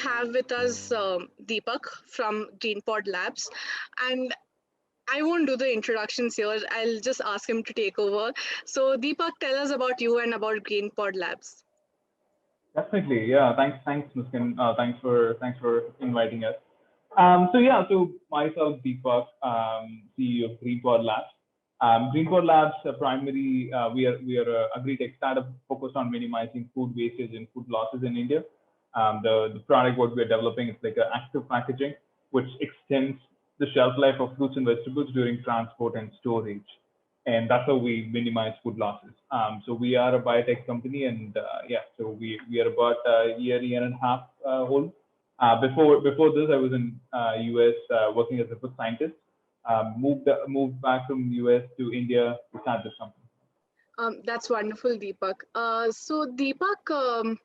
have with us Deepak from GreenPod Labs, and I won't do the introductions here. I'll just ask him to take over. So, Deepak, tell us about you and about GreenPod Labs. Definitely, yeah. Thanks, Muskin. Thanks for inviting us. So myself, Deepak, CEO of GreenPod Labs. GreenPod Labs, primary, we are a agri-tech startup focused on minimizing food wastage and food losses in India. The product what we're developing is like an active packaging, which extends the shelf life of fruits and vegetables during transport and storage, and that's how we minimize food losses. So we are a biotech company, and so we are about a year and a half old. Before this, I was in US working as a food scientist. Moved back from US to India to start this company. That's wonderful, Deepak. So, Deepak,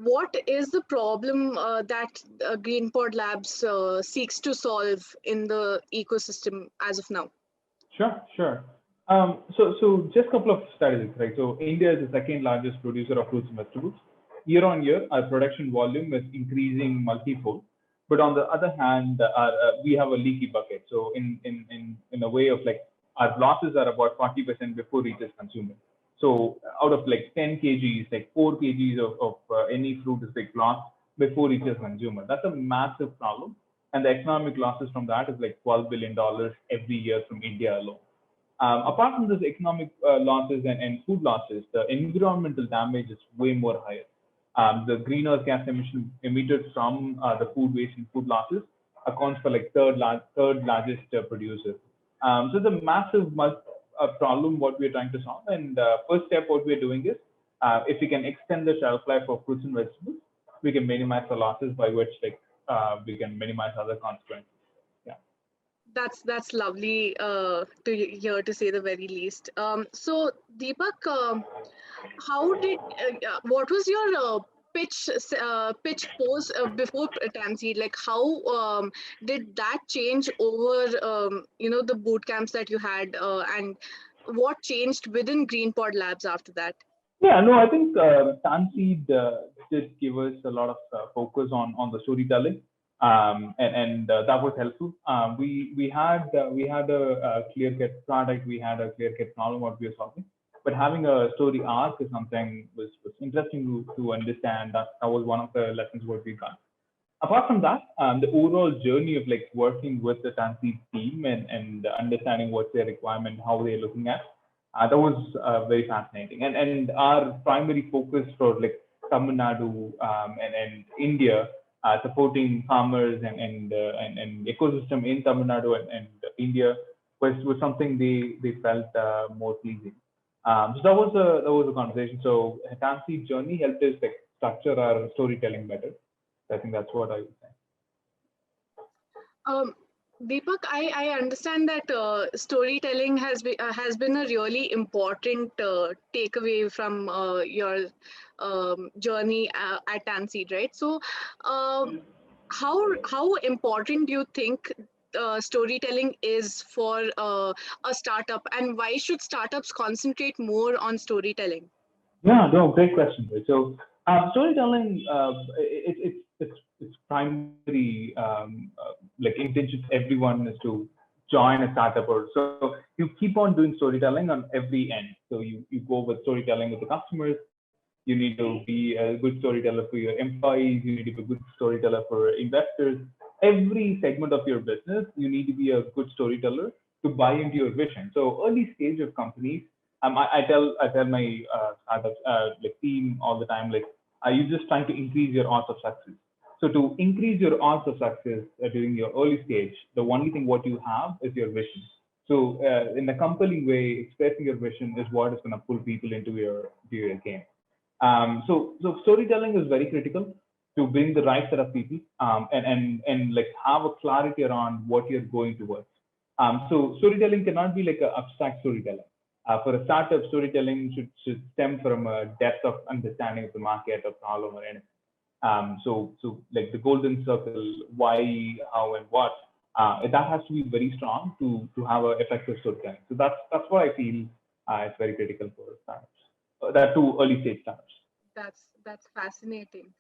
what is the problem that GreenPod Labs seeks to solve in the ecosystem as of now? Sure. So just a couple of statistics, right? So India is the second largest producer of fruits and vegetables. Year on year, our production volume is increasing multifold. But on the other hand, we have a leaky bucket. So in a way of like our losses are about 40% before reaches consumer. So out of like 10 kgs, like 4 kgs of any fruit is like lost before reaches consumer. That's a massive problem. And the economic losses from that is like $12 billion every year from India alone. Apart from this economic losses and food losses, the environmental damage is way more higher. The greenhouse gas emission emitted from the food waste and food losses accounts for like third largest producer. So it's a massive problem what we're trying to solve. And first step what we're doing is if we can extend the shelf life of fruits and vegetables, we can minimize the losses, by which like we can minimize other consequences. That's lovely to hear, to say the very least. So, Deepak, what was your pitch post before TANSEED? Like, how did that change over the boot camps that you had, and what changed within GreenPod Labs after that? Yeah, no, I think TANSEED did give us a lot of focus on the storytelling, and that was helpful. We had a clear-cut product, we had a clear-cut problem what we were solving, but having a story arc is something was interesting to understand. That was one of the lessons what we got. Apart from that, the overall journey of like working with the TANSEED team and understanding what's their requirement, how they're looking at, that was very fascinating. And our primary focus for like Tamil Nadu and India, supporting farmers and ecosystem in Tamil Nadu and India was something they felt more pleasing. So that was a conversation. So TANSEED journey helped us like structure our storytelling better. I think that's what I would say. Deepak, I understand that storytelling has been a really important takeaway from your journey at TANSEED, right? So, how important do you think storytelling is for a startup, and why should startups concentrate more on storytelling? Yeah, no, great question. So storytelling, it's primary like intention. Everyone is to join a startup, or so you keep on doing storytelling on every end. So you go with storytelling with the customers. You need to be a good storyteller for your employees. You need to be a good storyteller for investors. Every segment of your business, you need to be a good storyteller to buy into your vision. So early stage of companies, I tell my startup like team all the time, like, are you just trying to increase your odds of success? So to increase your odds of success during your early stage, the only thing what you have is your vision. So in a compelling way, expressing your vision is what is going to pull people into your game. So storytelling is very critical to bring the right set of people and like have a clarity around what you're going towards. So storytelling cannot be like an abstract storytelling. For a startup, storytelling should stem from a depth of understanding of the market or problem or anything. So like the golden circle, why, how, and what, that has to be very strong to have an effective storytelling. So that's what I feel is very critical for startups. That to early stage startups. That's fascinating.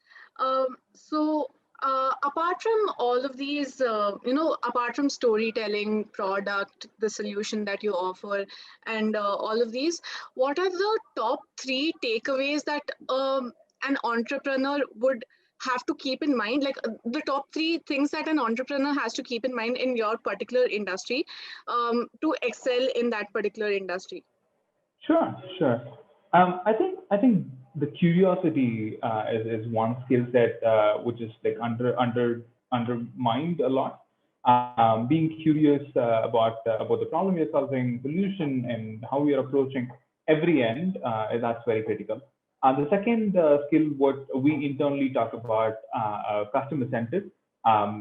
So Apart from all of these, apart from storytelling, product, the solution that you offer, and all of these, what are the top three takeaways that an entrepreneur would have to keep in mind? Like the top three things that an entrepreneur has to keep in mind in your particular industry to excel in that particular industry. Sure, sure. I think the curiosity is one skill set which is like undermined a lot. Being curious about the problem you're solving, solution, and how you're approaching every end that's very critical. The second skill, what we internally talk about, customer centered.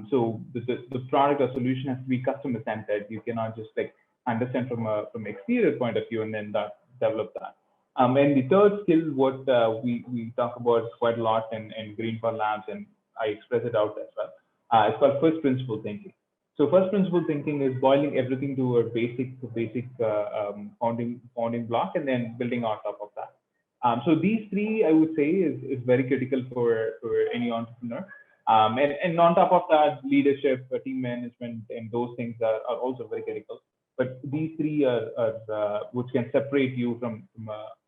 So the product or solution has to be customer centered. You cannot just like understand from exterior point of view and then develop that. And the third skill, what we talk about quite a lot in GreenPod Labs, and I express it out as well. It's called first principle thinking. So first principle thinking is boiling everything to a basic founding block, and then building on top of that. So these three, I would say, is very critical for any entrepreneur. And on top of that, leadership, team management, and those things are also very critical. But these three are which can separate you from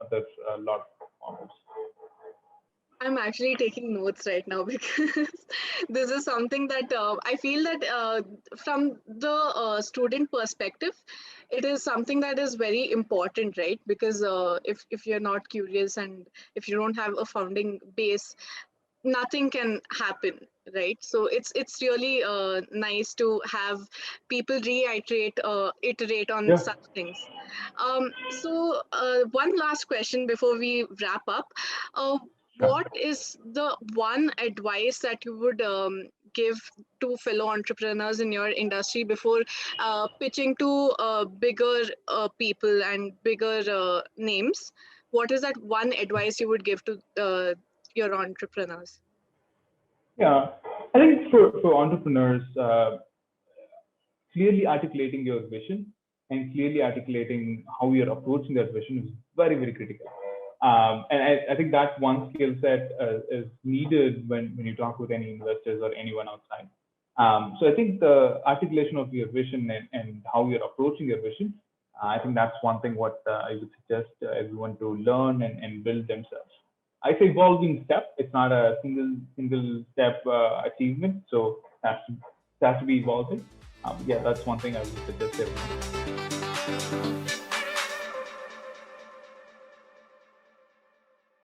other lot of performers. I'm actually taking notes right now because this is something that I feel that from the student perspective, it is something that is very important, right? Because if you're not curious and if you don't have a founding base, nothing can happen, right? So it's really nice to have people reiterate iterate on Yeah, such things. So one last question before we wrap up. uh, sure. what is the one advice that you would give to fellow entrepreneurs in your industry before pitching to bigger people and bigger names? What is that one advice you would give to your entrepreneurs? Yeah, I think for entrepreneurs, clearly articulating your vision and clearly articulating how you're approaching that vision is very critical. And I think that one skill set is needed when you talk with any investors or anyone outside. So I think the articulation of your vision and how you're approaching your vision, I think that's one thing what I would suggest everyone to learn and build themselves. It's an evolving step. It's not a single step achievement. So it has to be evolving. Yeah, that's one thing I would suggest everyone.